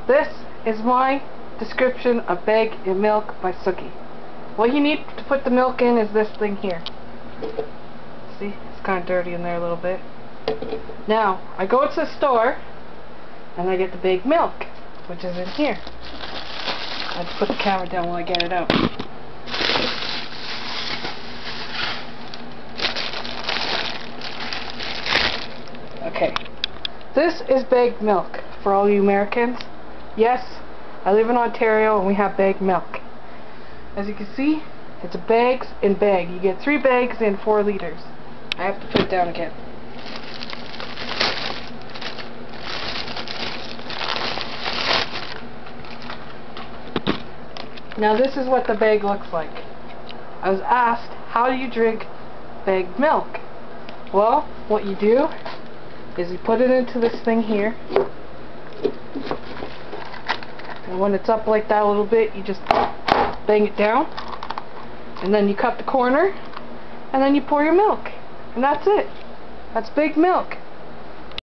This is my description of Beg Milk by Suki. What you need to put the milk in is this thing here. See, it's kind of dirty in there a little bit. Now, I go to the store and I get the Beg milk, which is in here. I have to put the camera down while I get it out. Okay, this is Beg milk for all you Americans. Yes, I live in Ontario and we have Beg milk. As you can see, it's a bags in bag. You get 3 bags in 4 liters. I have to put it down again. Now this is what the bag looks like. I was asked, how do you drink Beg milk? Well, what you do is you put it into this thing here, and when it's up like that a little bit, you just bang it down, and then you cut the corner, and then you pour your milk, and that's it. That's Beg milk.